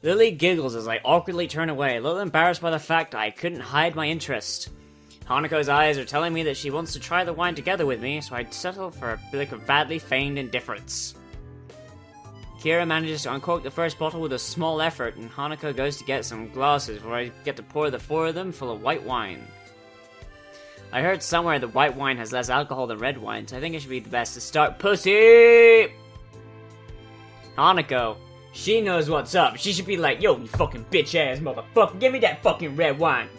Lily giggles as I awkwardly turn away, a little embarrassed by the fact that I couldn't hide my interest. Hanako's eyes are telling me that she wants to try the wine together with me, so I'd settle for a bit of badly feigned indifference. Kira manages to uncork the first bottle with a small effort, and Hanako goes to get some glasses where I get to pour the 4 of them full of white wine. I heard somewhere that white wine has less alcohol than red wine, so I think it should be the best to start. Pussy! Hanako, she knows what's up. She should be like, yo, you fucking bitch ass motherfucker, give me that fucking red wine.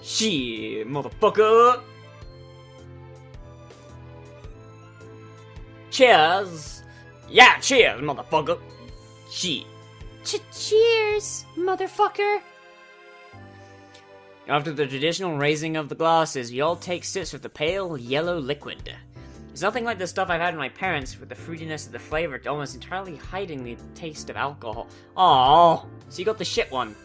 Shit, motherfucker. Cheers. Yeah, cheers, motherfucker. Shit. Cheers, motherfucker. After the traditional raising of the glasses, we all take sips of the pale, yellow liquid. It's nothing like the stuff I've had with my parents, with the fruitiness of the flavor almost entirely hiding the taste of alcohol. Aww, so you got the shit one.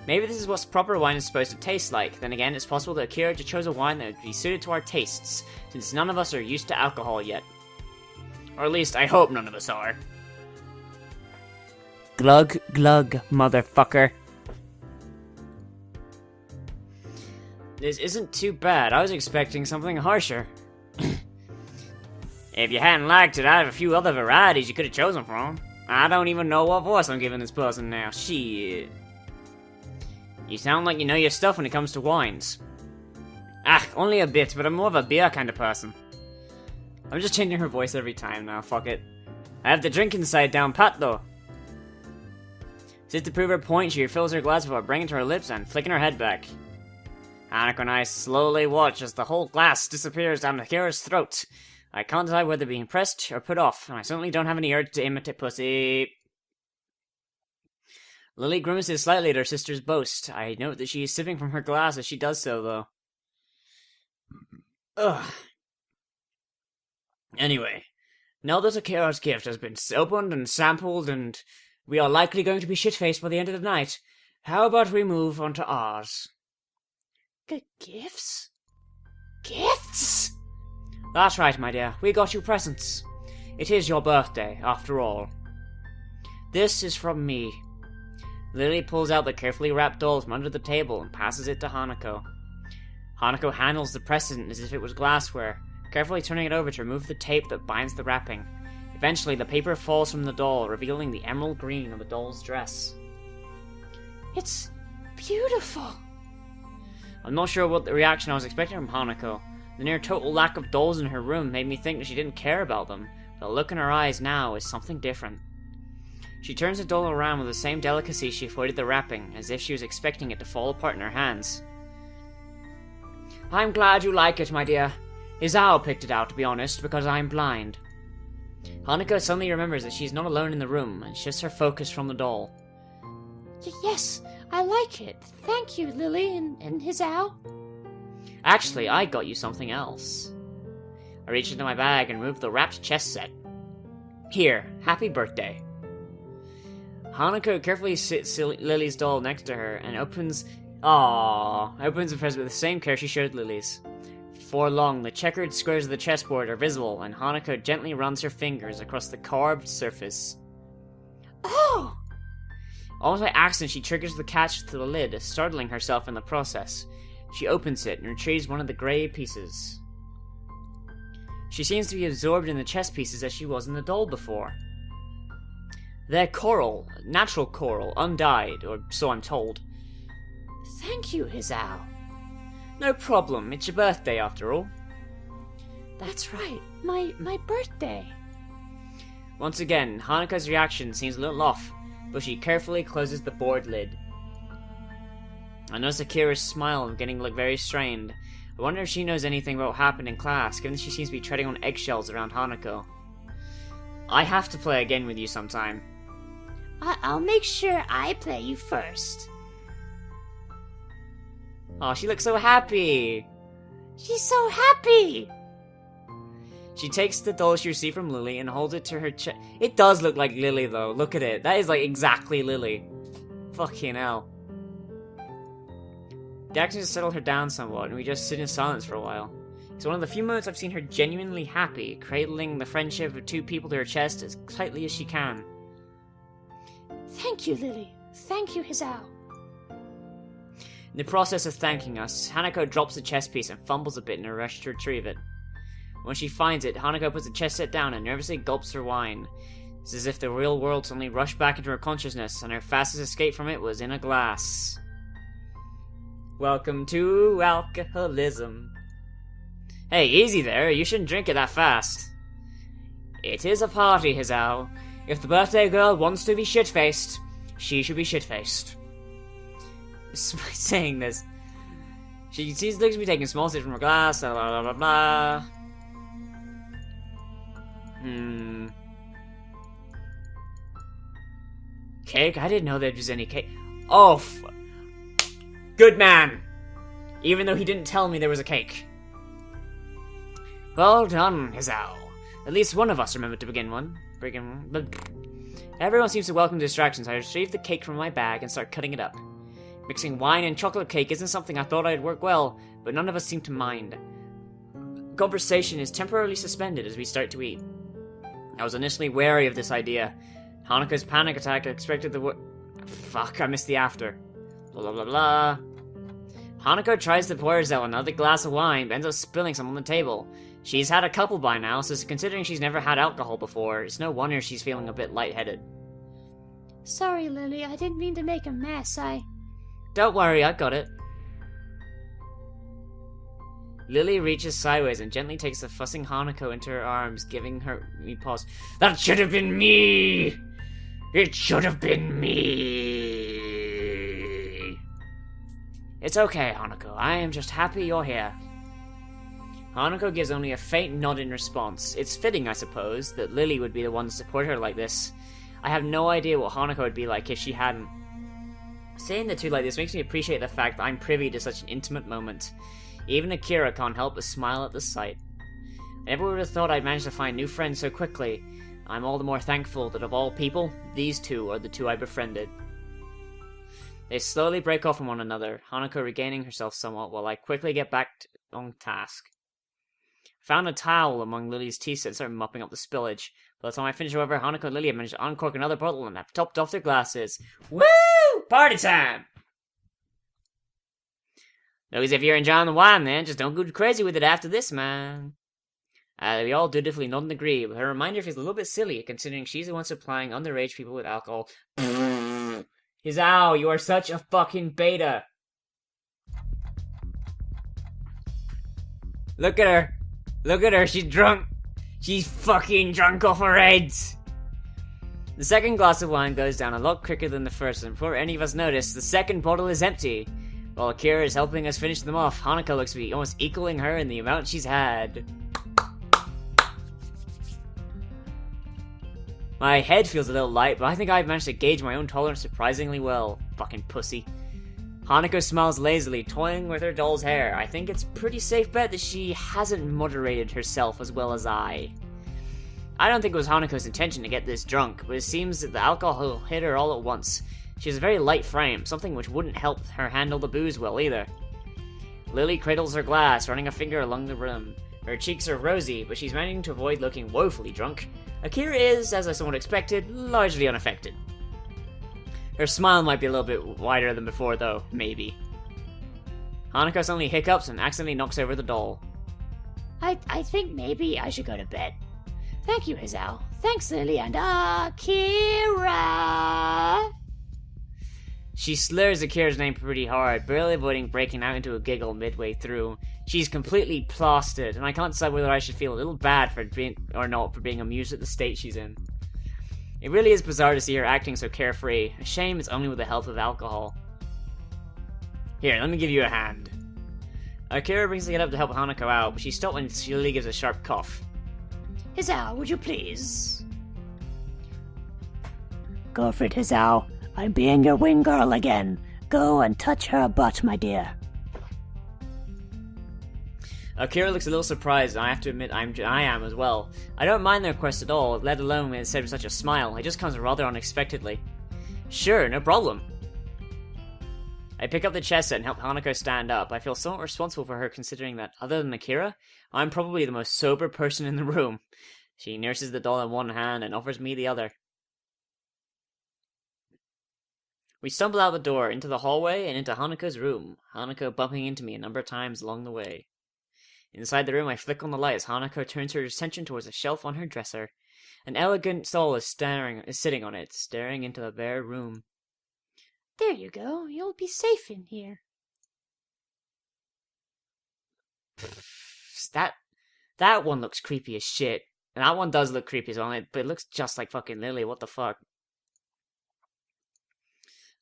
Maybe this is what proper wine is supposed to taste like. Then again, it's possible that Akira just chose a wine that would be suited to our tastes, since none of us are used to alcohol yet. Or at least, I hope none of us are. Glug, glug, motherfucker. This isn't too bad. I was expecting something harsher. If you hadn't liked it, I have a few other varieties you could have chosen from. I don't even know what voice I'm giving this person now. Shit. You sound like you know your stuff when it comes to wines. Ah, only a bit, but I'm more of a beer kind of person. I'm just changing her voice every time now, fuck it. I have the drinking side down pat though. Just to prove her point, she refills her glass before bringing it to her lips and flicking her head back. Hanako and I slowly watch as the whole glass disappears down Akira's throat. I can't decide whether to be impressed or put off, and I certainly don't have any urge to imitate pussy. Lily grimaces slightly at her sister's boast. I note that she is sipping from her glass as she does so, though. Ugh. Anyway, now that Akira's gift has been opened and sampled, and we are likely going to be shit-faced by the end of the night, how about we move on to ours? Gifts? Gifts? That's right, my dear. We got you presents. It is your birthday, after all. This is from me. Lily pulls out the carefully wrapped doll from under the table and passes it to Hanako. Hanako handles the present as if it was glassware, carefully turning it over to remove the tape that binds the wrapping. Eventually, the paper falls from the doll, revealing the emerald green of the doll's dress. It's beautiful. I'm not sure what the reaction I was expecting from Hanako. The near total lack of dolls in her room made me think that she didn't care about them, but the look in her eyes now is something different. She turns the doll around with the same delicacy she avoided the wrapping, as if she was expecting it to fall apart in her hands. I'm glad you like it, my dear. Hisao picked it out, to be honest, because I'm blind. Hanako suddenly remembers that she's not alone in the room, and shifts her focus from the doll. Yes, I like it. Thank you, Lily and Hisao. Actually, I got you something else. I reached into my bag and removed the wrapped chess set. Here, happy birthday. Hanako carefully sits Lily's doll next to her and opens the present with the same care she showed Lily's. Before long, the checkered squares of the chessboard are visible, and Hanako gently runs her fingers across the carved surface. Oh! Almost by accident, she triggers the catch to the lid, startling herself in the process. She opens it and retrieves one of the grey pieces. She seems to be absorbed in the chess pieces as she was in the doll before. They're coral, natural coral, undyed, or so I'm told. Thank you, Hisao. No problem, it's your birthday after all. That's right, my birthday. Once again, Hanako's reaction seems a little off, but she carefully closes the board lid. I notice Akira's smile getting very strained. I wonder if she knows anything about what happened in class, given that she seems to be treading on eggshells around Hanako. I have to play again with you sometime. I'll make sure I play you first. Oh, she looks so happy! She's so happy! She takes the doll she received from Lily and holds it to her chest. It does look like Lily, though. Look at it. That is, exactly Lily. Fucking hell. The actions settle her down somewhat, and we just sit in silence for a while. It's one of the few moments I've seen her genuinely happy, cradling the friendship of two people to her chest as tightly as she can. Thank you, Lily. Thank you, Hisao. In the process of thanking us, Hanako drops the chess piece and fumbles a bit in a rush to retrieve it. When she finds it, Hanako puts the chess set down and nervously gulps her wine. It's as if the real world suddenly rushed back into her consciousness, and her fastest escape from it was in a glass. Welcome to alcoholism. Hey, easy there, you shouldn't drink it that fast. It is a party, Hisao. If the birthday girl wants to be shit-faced, she should be shit-faced. Despite saying this, she looks to be taking small sips from her glass, blah blah blah blah. Cake? I didn't know there was any cake. Oh, good man! Even though he didn't tell me there was a cake. Well done, Hisao. At least one of us remembered to begin one. Everyone seems to welcome distractions. I retrieve the cake from my bag and start cutting it up. Mixing wine and chocolate cake isn't something I thought I'd work well, but none of us seem to mind. Conversation is temporarily suspended as we start to eat. I was initially wary of this idea. Hanako's panic attack expected the Fuck, I missed the after. Blah blah blah blah. Hanako tries to pour herself another glass of wine, but ends up spilling some on the table. She's had a couple by now, so considering she's never had alcohol before, it's no wonder she's feeling a bit lightheaded. Sorry, Lily, I didn't mean to make a mess, Don't worry, I got it. Lily reaches sideways and gently takes the fussing Hanako into her arms, giving her pause. That should have been me! It should have been me! It's okay, Hanako. I am just happy you're here. Hanako gives only a faint nod in response. It's fitting, I suppose, that Lily would be the one to support her like this. I have no idea what Hanako would be like if she hadn't. Saying the two like this makes me appreciate the fact that I'm privy to such an intimate moment. Even Akira can't help but smile at the sight. I never would have thought I'd manage to find new friends so quickly. I'm all the more thankful that of all people, these two are the two I befriended. They slowly break off from one another, Hanako regaining herself somewhat while I quickly get back on task. Found a towel among Lily's tea set and started mopping up the spillage. By the time I finished, however, Hanako and Lily had managed to uncork another bottle and have topped off their glasses. Woo! Party time! Because if you're enjoying the wine, then just don't go crazy with it after this, man. We all dutifully nod and agree, but her reminder feels a little bit silly, considering she's the one supplying underage people with alcohol. Hisao, you are such a fucking beta. Look at her. Look at her, she's drunk. She's fucking drunk off her head. The second glass of wine goes down a lot quicker than the first, and before any of us notice, the second bottle is empty. While Akira is helping us finish them off, Hanako looks to be almost equaling her in the amount she's had. My head feels a little light, but I think I've managed to gauge my own tolerance surprisingly well. Fucking pussy. Hanako smiles lazily, toying with her doll's hair. I think it's a pretty safe bet that she hasn't moderated herself as well as I. I don't think it was Hanako's intention to get this drunk, but it seems that the alcohol hit her all at once. She has a very light frame, something which wouldn't help her handle the booze well either. Lily cradles her glass, running a finger along the rim. Her cheeks are rosy, but she's managing to avoid looking woefully drunk. Akira is, as I somewhat expected, largely unaffected. Her smile might be a little bit wider than before, though, maybe. Hanako suddenly hiccups and accidentally knocks over the doll. I think maybe I should go to bed. Thank you, Hisao. Thanks, Lily and Akira. She slurs Akira's name pretty hard, barely avoiding breaking out into a giggle midway through. She's completely plastered, and I can't decide whether I should feel a little bad for being amused at the state she's in. It really is bizarre to see her acting so carefree. A shame it's only with the help of alcohol. Here, let me give you a hand. Akira brings the kid up to help Hanako out, but she's stopped when Lily gives a sharp cough. Hisao, would you please? Go for it, Hisao. I'm being your wing girl again. Go and touch her butt, my dear. Akira looks a little surprised, and I have to admit I am as well. I don't mind the request at all, let alone when it's said with such a smile. It just comes rather unexpectedly. Sure, no problem. I pick up the chess set and help Hanako stand up. I feel somewhat responsible for her considering that, other than Akira, I'm probably the most sober person in the room. She nurses the doll in one hand and offers me the other. We stumble out the door, into the hallway, and into Hanako's room, Hanako bumping into me a number of times along the way. Inside the room, I flick on the light as Hanako turns her attention towards a shelf on her dresser. An elegant doll is sitting on it, staring into the bare room. There you go. You'll be safe in here. That one looks creepy as shit. And that one does look creepy as well, but it looks just like fucking Lily. What the fuck?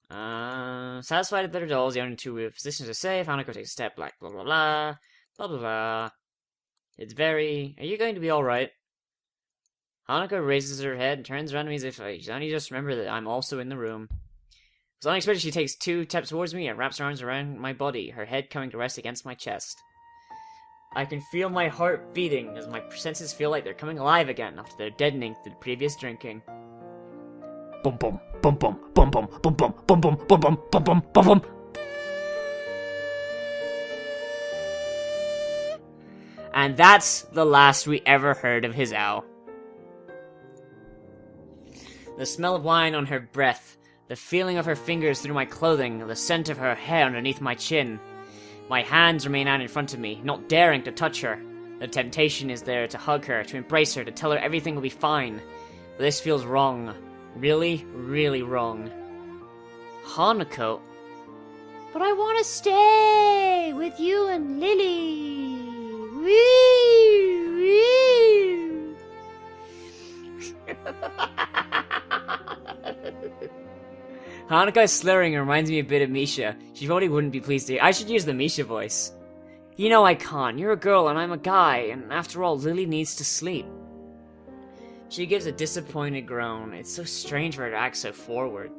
Satisfied that their dolls, the only two positions are safe. Hanako takes a step back. Blah blah blah. Blah blah blah. It's very. Are you going to be alright? Hanako raises her head and turns around to me as if she's only just remembered that I'm also in the room. As unexpected, she takes 2 steps towards me and wraps her arms around my body, her head coming to rest against my chest. I can feel my heart beating as my senses feel like they're coming alive again after their deadening through the previous drinking. Bum bum bum bum bum bum bum bum bum bum bum bum bum bum bum bum. And that's the last we ever heard of Hisao. The smell of wine on her breath, the feeling of her fingers through my clothing, the scent of her hair underneath my chin. My hands remain out in front of me, not daring to touch her. The temptation is there to hug her, to embrace her, to tell her everything will be fine. But this feels wrong. Really, really wrong. Hanako. But I want to stay with you and Lily. Wee, wee. Hanako slurring reminds me a bit of Misha. She probably wouldn't be pleased to hear. I should use the Misha voice. You know I can't. You're a girl and I'm a guy, and after all, Lily needs to sleep. She gives a disappointed groan. It's so strange for her to act so forward.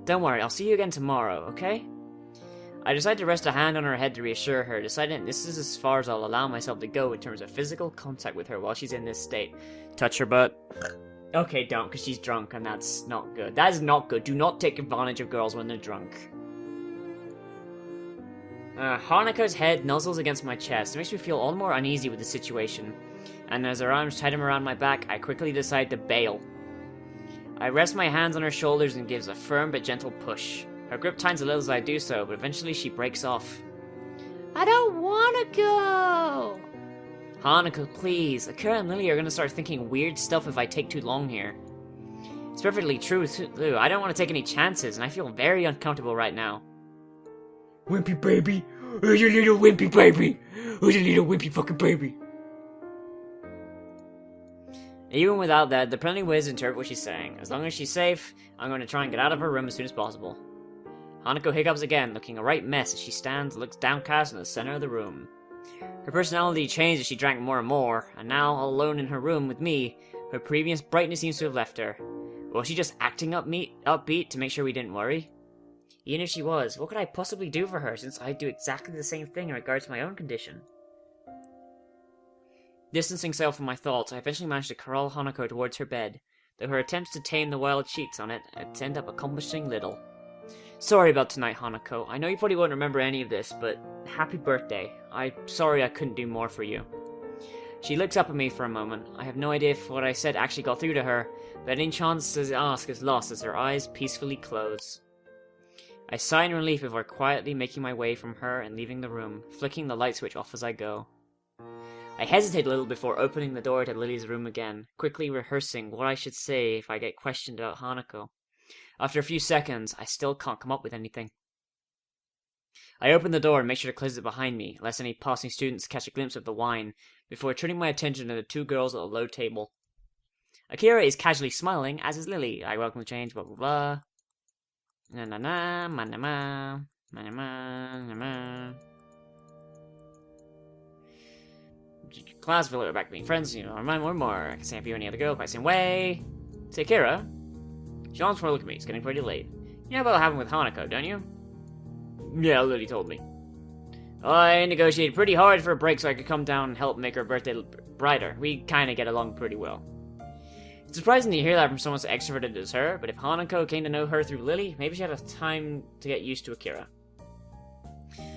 Don't worry, I'll see you again tomorrow, okay? I decide to rest a hand on her head to reassure her, deciding this is as far as I'll allow myself to go in terms of physical contact with her while she's in this state. Touch her butt. Okay, don't, because she's drunk, and that's not good. That is not good. Do not take advantage of girls when they're drunk. Hanako's head nuzzles against my chest. It makes me feel all the more uneasy with the situation. And as her arms tighten around my back, I quickly decide to bail. I rest my hands on her shoulders and gives a firm but gentle push. Her grip tightens a little as I do so, but eventually she breaks off. I don't want to go. Hanako, please. Akira and Lily are going to start thinking weird stuff if I take too long here. It's perfectly true, too. I don't want to take any chances, and I feel very uncomfortable right now. Wimpy baby? Who's your little wimpy baby? Who's your little wimpy fucking baby? Even without that, there are plenty of ways to interpret what she's saying. As long as she's safe, I'm going to try and get out of her room as soon as possible. Hanako hiccups again, looking a right mess as she looks downcast in the center of the room. Her personality changed as she drank more and more, and now, all alone in her room with me, her previous brightness seems to have left her. Was she just acting upbeat to make sure we didn't worry? Even if she was, what could I possibly do for her, since I do exactly the same thing in regards to my own condition? Distancing myself from my thoughts, I eventually managed to corral Hanako towards her bed, though her attempts to tame the wild sheets on it end up accomplishing little. Sorry about tonight, Hanako. I know you probably won't remember any of this, but happy birthday. I'm sorry I couldn't do more for you. She looks up at me for a moment. I have no idea if what I said actually got through to her, but any chance to ask is lost as her eyes peacefully close. I sigh in relief before quietly making my way from her and leaving the room, flicking the light switch off as I go. I hesitate a little before opening the door to Lily's room again, quickly rehearsing what I should say if I get questioned about Hanako. After a few seconds, I still can't come up with anything. I open the door and make sure to close it behind me, lest any passing students catch a glimpse of the wine, before turning my attention to the 2 girls at a low table. Akira is casually smiling, as is Lily. I welcome the change, blah blah blah. Na na na, ma na ma, ma na ma, na ma. Class, we're back being friends, you know, more and more. I can stand for you any other girl by the same way. Say, Akira. She wants for a look at me. It's getting pretty late. You know about what happened with Hanako, don't you? Yeah, Lily told me. I negotiated pretty hard for a break so I could come down and help make her birthday brighter. We kinda get along pretty well. It's surprising to hear that from someone so extroverted as her, but if Hanako came to know her through Lily, maybe she had a time to get used to Akira.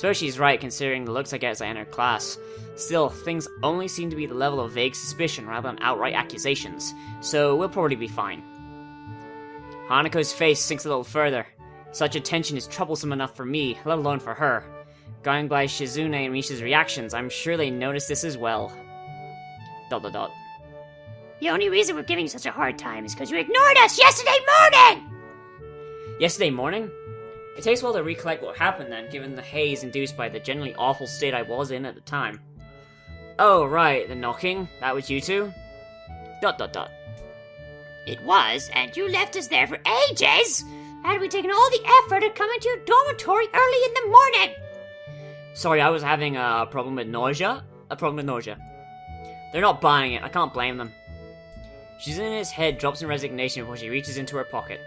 Suppose she's right, considering the looks I get as I enter class. Still, things only seem to be the level of vague suspicion rather than outright accusations, so we'll probably be fine. Hanako's face sinks a little further. Such attention is troublesome enough for me, let alone for her. Going by Shizune and Misha's reactions, I'm sure they noticed this as well. ... The only reason we're giving you such a hard time is because you ignored us yesterday morning! Yesterday morning? It takes a while to recollect what happened then, given the haze induced by the generally awful state I was in at the time. Oh, right, the knocking? That was you two? ... It was, and you left us there for ages! Had we taken all the effort of coming to your dormitory early in the morning? Sorry, I was having a problem with nausea. They're not buying it, I can't blame them. Shizune's head drops in resignation before she reaches into her pocket.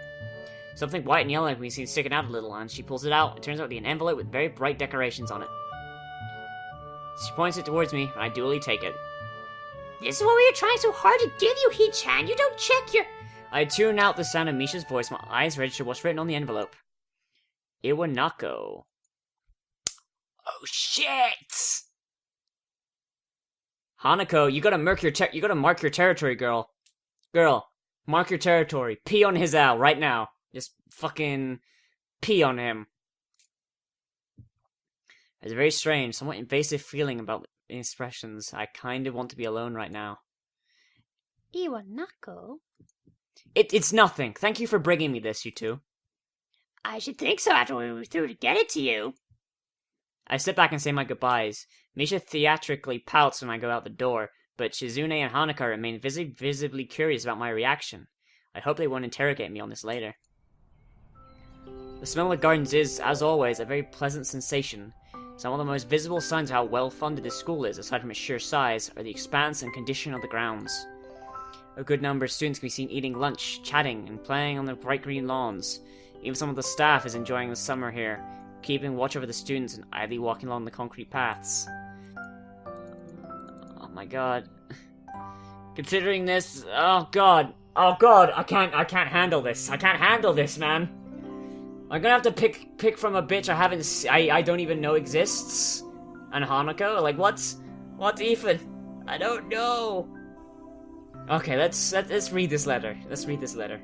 Something white and yellow can be seen sticking out a little, and she pulls it out. It turns out to be an envelope with very bright decorations on it. She points it towards me, and I duly take it. This is what we were trying so hard to give you, Hee-chan. You don't check your... I tune out the sound of Misha's voice, my eyes register what's written on the envelope. Iwanako. Oh shit! Hanako, you gotta mark your territory, girl. Girl, mark your territory. Pee on Hisao right now. Just fucking pee on him. There's a very strange, somewhat invasive feeling about the expressions. I kind of want to be alone right now. Iwanako? It's nothing. Thank you for bringing me this, you two. I should think so after we were through to get it to you. I step back and say my goodbyes. Misha theatrically pouts when I go out the door, but Shizune and Hanako remain visibly curious about my reaction. I hope they won't interrogate me on this later. The smell of the gardens is, as always, a very pleasant sensation. Some of the most visible signs of how well-funded this school is, aside from its sheer size, are the expanse and condition of the grounds. A good number of students can be seen eating lunch, chatting, and playing on the bright green lawns. Even some of the staff is enjoying the summer here, keeping watch over the students and idly walking along the concrete paths. Oh my god. Considering this, oh god, I can't handle this. I can't handle this, man. I'm gonna have to pick from a bitch I don't even know exists. And Hanako, like what's even? I don't know. Okay, let's read this letter. Let's read this letter.